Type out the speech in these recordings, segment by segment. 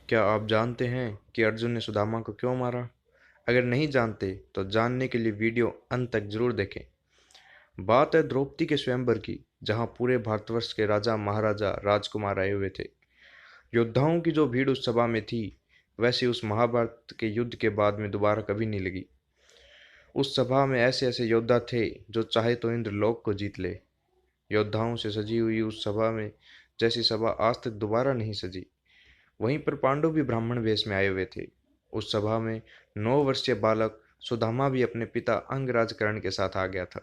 क्या आप जानते हैं कि अर्जुन ने सुदामा को क्यों मारा? अगर नहीं जानते तो जानने के लिए वीडियो अंत तक जरूर देखें। बात है द्रौपदी के स्वयंवर की, जहां पूरे भारतवर्ष के राजा महाराजा राजकुमार आए हुए थे। योद्धाओं की जो भीड़ उस सभा में थी, वैसी उस महाभारत के युद्ध के बाद में दोबारा कभी नहीं लगी। उस सभा में ऐसे ऐसे योद्धा थे जो चाहे तो इंद्रलोक को जीत ले। योद्धाओं से सजी हुई उस सभा में जैसी सभा आज तक दोबारा नहीं सजी। वहीं पर पांडव भी ब्राह्मण वेश में आए हुए थे। उस सभा में 9 वर्षीय बालक सुदामा भी अपने पिता अंगराज कर्ण के साथ आ गया था।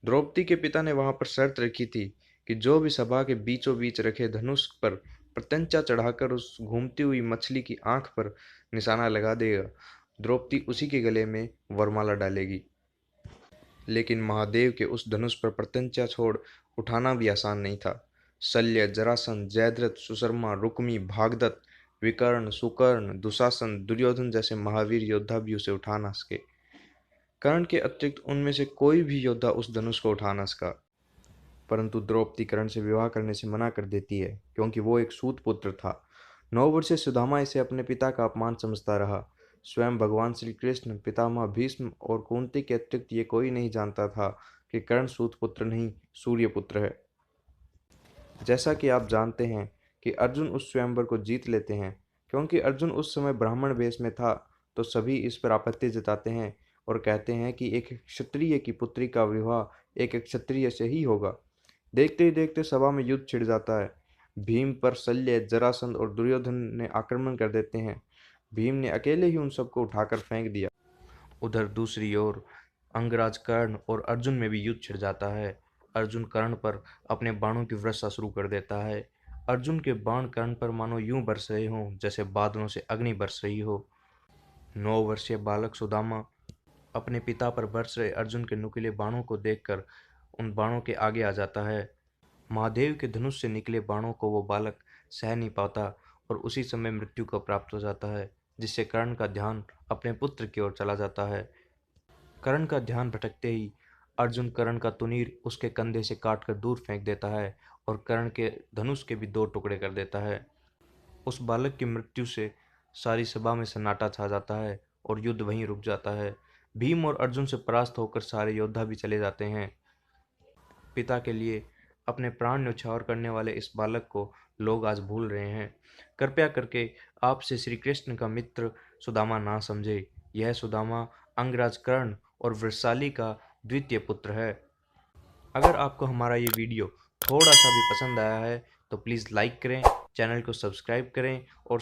द्रौपदी के पिता ने वहां पर शर्त रखी थी कि जो भी सभा के बीचों बीच रखे धनुष पर प्रत्यंचा चढ़ाकर उस घूमती हुई मछली की आंख पर निशाना लगा देगा, द्रौपदी उसी के गले में वरमाला डालेगी। लेकिन महादेव के उस धनुष पर प्रत्यंचा छोड़ उठाना भी आसान नहीं था। शल्य, जरासंध, जयद्रथ, सुशर्मा, रुक्मी, भागदत्त, विकर्ण, सुकर्ण, दुशासन, दुर्योधन जैसे महावीर योद्धा भी उसे उठा न सके। कर्ण के अतिरिक्त उनमें से कोई भी योद्धा उस धनुष को उठा न सका। परंतु द्रौपदी कर्ण से विवाह करने से मना कर देती है, क्योंकि वो एक सूत पुत्र था। 9 वर्षीय सुदामा इसे अपने पिता का अपमान समझता रहा। स्वयं भगवान श्री कृष्ण, पितामह भीष्म और कुंती के अतिरिक्त ये कोई नहीं जानता था कि कर्ण सूत पुत्र नहीं, सूर्य पुत्र है। जैसा कि आप जानते हैं कि अर्जुन उस स्वयंवर को जीत लेते हैं। क्योंकि अर्जुन उस समय ब्राह्मण वेश में था, तो सभी इस पर आपत्ति जताते हैं और कहते हैं कि एक क्षत्रिय की पुत्री का विवाह एक क्षत्रिय से ही होगा। देखते ही देखते सभा में युद्ध छिड़ जाता है। भीम पर शल्य, जरासंध और दुर्योधन ने आक्रमण कर देते हैं। भीम ने अकेले ही उन सबको उठाकर फेंक दिया। उधर दूसरी ओर अंगराज कर्ण और अर्जुन में भी युद्ध छिड़ जाता है। अर्जुन कर्ण पर अपने बाणों की वर्षा शुरू कर देता है। अर्जुन के बाण कर्ण पर मानो यूं बरस रहे हों जैसे बादलों से अग्नि बरस रही हो। 9 वर्षीय बालक सुदामा अपने पिता पर बरस रहे अर्जुन के नुकीले बाणों को देखकर उन बाणों के आगे आ जाता है। महादेव के धनुष से निकले बाणों को वो बालक सह नहीं पाता और उसी समय मृत्यु को प्राप्त हो जाता है, जिससे कर्ण का ध्यान अपने पुत्र की ओर चला जाता है। कर्ण का ध्यान भटकते ही अर्जुन कर्ण का तुनीर उसके कंधे से काटकर दूर फेंक देता है और कर्ण के धनुष के भी 2 टुकड़े कर देता है। उस बालक की मृत्यु से सारी सभा में सन्नाटा छा जाता है और युद्ध वहीं रुक जाता है। भीम और अर्जुन से परास्त होकर सारे योद्धा भी चले जाते हैं। पिता के लिए अपने प्राण न्यौछावर करने वाले इस बालक को लोग आज भूल रहे हैं। कृपया करके आपसे श्री कृष्ण का मित्र सुदामा ना समझे। यह सुदामा अंगराज कर्ण और वृषाली का द्वितीय पुत्र है। अगर आपको हमारा ये वीडियो थोड़ा सा भी पसंद आया है तो प्लीज़ लाइक करें, चैनल को सब्सक्राइब करें और